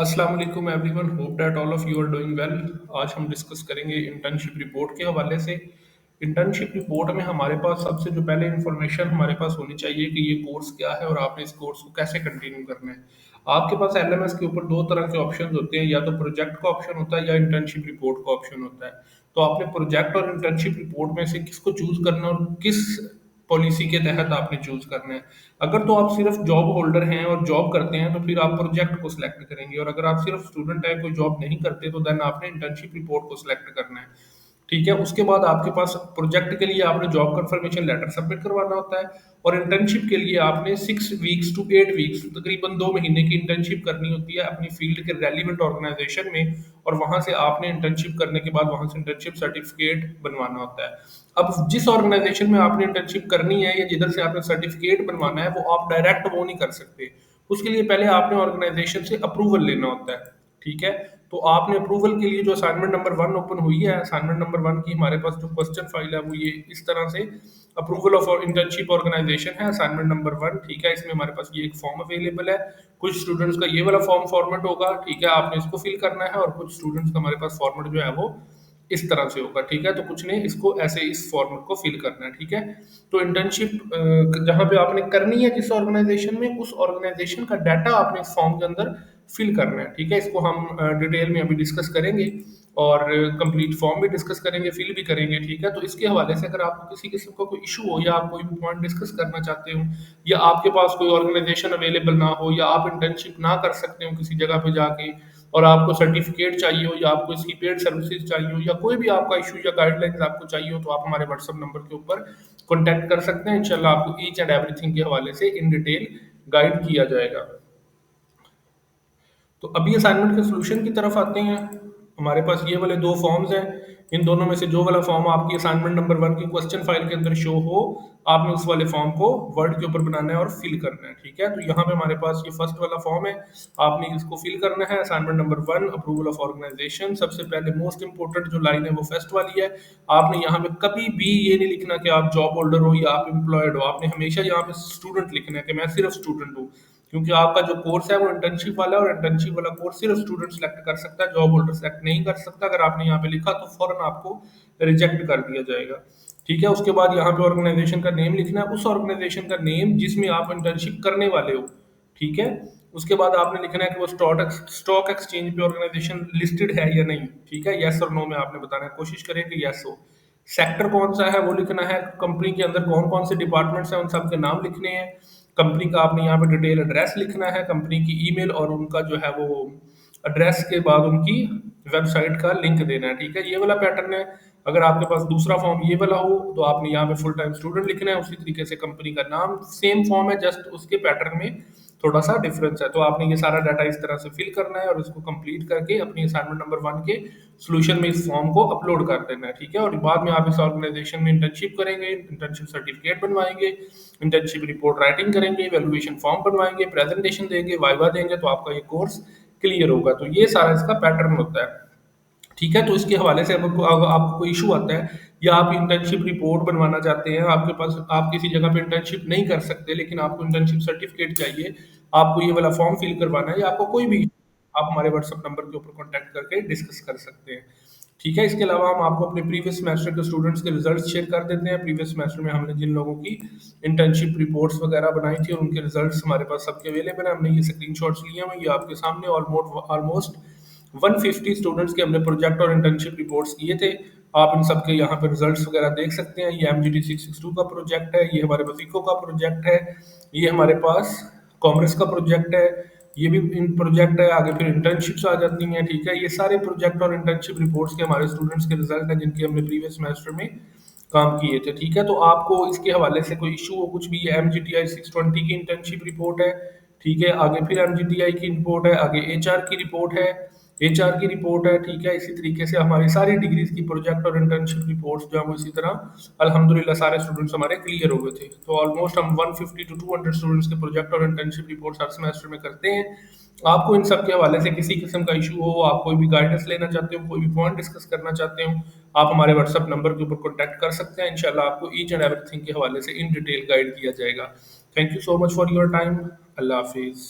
अस्सलाम वालेकुम everyone, hope that all of you are doing well. आज हम डिस्कस करेंगे इंटर्नशिप रिपोर्ट के हवाले से। इंटर्नशिप रिपोर्ट में हमारे पास सबसे जो पहले इंफॉर्मेशन हमारे पास होनी चाहिए कि ये कोर्स क्या है और आपने इस कोर्स को कैसे कंटिन्यू करना है। आपके पास एलएमएस के ऊपर दो तरह के ऑप्शन होते हैं, या तो प्रोजेक्ट का ऑप्शन होता है या इंटर्नशिप रिपोर्ट का ऑप्शन होता है। तो आपने प्रोजेक्ट और इंटर्नशिप रिपोर्ट में से किसको चूज करना है और किस पॉलिसी के तहत आपने चूज करना है। अगर तो आप सिर्फ जॉब होल्डर हैं और जॉब करते हैं तो फिर आप प्रोजेक्ट को सिलेक्ट करेंगे, और अगर आप सिर्फ स्टूडेंट हैं, कोई जॉब नहीं करते, तो देन आपने इंटर्नशिप रिपोर्ट को सिलेक्ट करना है। ठीक है, उसके बाद आपके पास प्रोजेक्ट के लिए आपने जॉब कंफर्मेशन लेटर सबमिट करवाना होता है, और इंटर्नशिप के लिए आपने 6 वीक्स टू 8 वीक्स, तकरीबन 2 महीने की इंटर्नशिप करनी होती है अपनी फील्ड के रेलिवेंट ऑर्गेनाइजेशन में। और वहां से आपने इंटर्नशिप करने के बाद वहां से इंटर्नशिप सर्टिफिकेट बनवाना होता है। अब जिस ऑर्गेनाइजेशन में आपने इंटर्नशिप करनी है या जिधर से आपने सर्टिफिकेट बनवाना है, वो आप डायरेक्ट वो नहीं कर सकते। उसके लिए पहले आपने ऑर्गेनाइजेशन से अप्रूवल लेना होता है। ठीक है, तो आपने अप्रूवल के लिए जो असाइनमेंट नंबर 1 ओपन हुई है, असाइनमेंट नंबर 1 की हमारे पास जो क्वेश्चन फाइल है वो ये इस तरह से अप्रूवल ऑफ इंटर्नशिप ऑर्गेनाइजेशन है, असाइनमेंट नंबर 1। ठीक है, इसमें हमारे पास ये एक फॉर्म अवेलेबल है। कुछ स्टूडेंट्स का ये वाला फॉर्म फॉर्मेट होगा, ठीक है, आपने इसको फिल करना है, और कुछ स्टूडेंट्स का हमारे पास फॉर्मेट जो है वो इस तरह से होगा। ठीक है, तो कुछ ने इसको ऐसे इस फॉर्मेट को फिल करना है। ठीक है, तो इंटर्नशिप जहाँ पे आपने करनी है जिस ऑर्गेनाइजेशन में, उस ऑर्गेनाइजेशन का डाटा आपने इस फॉर्म के अंदर फिल करना है। ठीक है, इसको हम डिटेल में अभी डिस्कस करेंगे, और कंप्लीट फॉर्म भी डिस्कस करेंगे, फिल भी करेंगे। ठीक है, तो इसके हवाले से अगर आपको किसी किस्म का कोई इशू हो, या आप कोई भी पॉइंट डिस्कस करना चाहते हो, या आपके पास कोई ऑर्गेनाइजेशन अवेलेबल ना हो, या आप इंटर्नशिप ना कर सकते हो किसी जगह पे जाके, और आपको सर्टिफिकेट चाहिए हो, या आपको इसकी पेड सर्विसेज चाहिए हो, या कोई भी आपका इशू या गाइडलाइंस आपको चाहिए हो, तो आप हमारे व्हाट्सएप नंबर के ऊपर कॉन्टैक्ट कर सकते हैं। इंशाल्लाह आपको ईच एंड एवरीथिंग के हवाले से इन डिटेल गाइड किया जाएगा। तो अभी असाइनमेंट के सॉल्यूशन की तरफ आते हैं। हमारे पास ये वाले दो फॉर्म्स हैं, इन दोनों में से जो वाला फॉर्म आपकी असाइनमेंट नंबर 1 की क्वेश्चन फाइल के अंदर शो हो, आपने उस वाले फॉर्म को वर्ड के ऊपर बनाना है और फिल करना है। ठीक है, तो यहाँ पे हमारे पास ये फर्स्ट वाला फॉर्म है, आपने इसको फिल करना है। Assignment number 1, approval of organisation. सबसे पहले मोस्ट इंपॉर्टेंट जो लाइन है वो फर्स्ट वाली है। आपने यहाँ पे कभी भी ये नहीं लिखना कि आप जॉब होल्डर हो या आप एम्प्लॉयड हो, आपने हमेशा यहाँ पे स्टूडेंट लिखना है कि मैं सिर्फ स्टूडेंट हूँ, क्योंकि आपका जो कोर्स है वो इंटर्नशिप वाला है, और इंटर्नशिप वाला कोर्स सिर्फ स्टूडेंट सेलेक्ट कर सकता है, जॉब होल्डर सेलेक्ट नहीं कर सकता। अगर आपने यहाँ पे लिखा तो फौरन आपको रिजेक्ट कर दिया जाएगा। ठीक है, उसके बाद यहाँ पे ऑर्गेनाइजेशन का नेम लिखना है, उस ऑर्गेनाइजेशन का नेम जिसमें आप इंटर्नशिप करने वाले हो। ठीक है, उसके बाद आपने लिखना है कि वो स्टॉक एक्सचेंज पे ऑर्गेनाइजेशन लिस्टेड है या नहीं। ठीक है, यस और नो में आपने बताना है, कोशिश करें कि यस हो। सेक्टर कौन सा है वो लिखना है, कंपनी के अंदर कौन कौन से डिपार्टमेंट्स हैं उन सब के नाम लिखने हैं। कंपनी का आपने यहाँ पे डिटेल एड्रेस लिखना है, कंपनी की ईमेल और उनका जो है वो एड्रेस के बाद उनकी वेबसाइट का लिंक देना है। ठीक है, ये वाला पैटर्न है। अगर आपके पास दूसरा फॉर्म ये वाला हो तो आपने यहाँ पे फुल टाइम स्टूडेंट लिखना है, उसी तरीके से कंपनी का नाम सेम फॉर्म है, जस्ट उसके पैटर्न में थोड़ा सा डिफरेंस है। तो आपने ये सारा डाटा इस तरह से फिल करना है, और इसको कंप्लीट करके अपनी असाइनमेंट नंबर 1 के सॉल्यूशन में इस फॉर्म को अपलोड कर देना है। ठीक है, और बाद में आप इस ऑर्गेनाइजेशन में इंटर्नशिप करेंगे, इंटर्नशिप सर्टिफिकेट बनवाएंगे, इंटर्नशिप रिपोर्ट राइटिंग करेंगे, वैल्यूएशन फॉर्म बनवाएंगे, प्रेजेंटेशन देंगे, वाइवा देंगे, तो आपका ये कोर्स क्लियर होगा। तो ये सारा इसका पैटर्न होता है। ठीक है, तो इसके हवाले से अगर आपको कोई इशू आता है, या आप इंटर्नशिप रिपोर्ट बनवाना चाहते हैं, आपके पास आप किसी जगह पे इंटर्नशिप नहीं कर सकते लेकिन आपको इंटर्नशिप सर्टिफिकेट चाहिए, आपको ये वाला फॉर्म फिल करवाना है, या आपको कोई भी, आप हमारे व्हाट्सएप नंबर के ऊपर कॉन्टैक्ट करके डिस्कस कर सकते हैं। ठीक है, इसके अलावा हम आपको अपने प्रीवियस सेमेस्टर के स्टूडेंट्स के रिजल्ट शेयर कर देते हैं। प्रीवियस सेमेस्टर में हमने जिन लोगों की इंटर्नशिप रिपोर्ट्स वगैरह बनाई थी और उनके रिजल्ट्स हमारे पास सबके अवेलेबल है, हमने ये स्क्रीनशॉट्स लिए हुए हैं, ये आपके सामने। ऑलमोस्ट ऑलमोस्ट 150 स्टूडेंट्स के हमने प्रोजेक्ट और इंटर्नशिप रिपोर्ट्स किए थे। आप इन सब के यहाँ पे रिजल्ट्स वगैरह देख सकते हैं। ये MGT 662 का प्रोजेक्ट है, ये हमारे पास इको का प्रोजेक्ट है, ये हमारे पास कॉमर्स का प्रोजेक्ट है, ये भी इन प्रोजेक्ट है। आगे फिर इंटर्नशिप्स आ जाती हैं। ठीक है, ये सारे प्रोजेक्ट और इंटर्नशिप रिपोर्ट्स के हमारे स्टूडेंट्स के रिजल्ट हैं जिनके हमने प्रीवियस सेमेस्टर में काम किए थे। ठीक है, तो आपको इसके हवाले से कोई इशू हो कुछ भी, MGTI 620 की इंटर्नशिप रिपोर्ट है। ठीक है, आगे फिर MGTI की रिपोर्ट है, आगे HR की रिपोर्ट है, HR की रिपोर्ट है। ठीक है, इसी तरीके से हमारी सारी डिग्रीज की प्रोजेक्ट और इंटर्नशिप रिपोर्ट्स जो है वो इसी तरह अल्हम्दुलिल्लाह सारे स्टूडेंट्स हमारे क्लियर हो गए थे। तो ऑलमोस्ट हम 150 टू 200 स्टूडेंट्स के प्रोजेक्ट और इंटर्नशिप रिपोर्ट्स हर सेमेस्टर में करते हैं। आपको इन सब के हवाले से किसी किस्म का इशू हो, आप कोई भी गाइडेंस लेना चाहते हो, कोई भी पॉइंट डिस्कस करना चाहते हो, आप हमारे व्हाट्सएप नंबर के ऊपर कॉन्टैक्ट कर सकते हैं। इंशाल्लाह आपको ईच एंड एवरीथिंग के हवाले से इन डिटेल गाइड किया जाएगा। Thank you so much for your time. अल्लाह हाफिज़।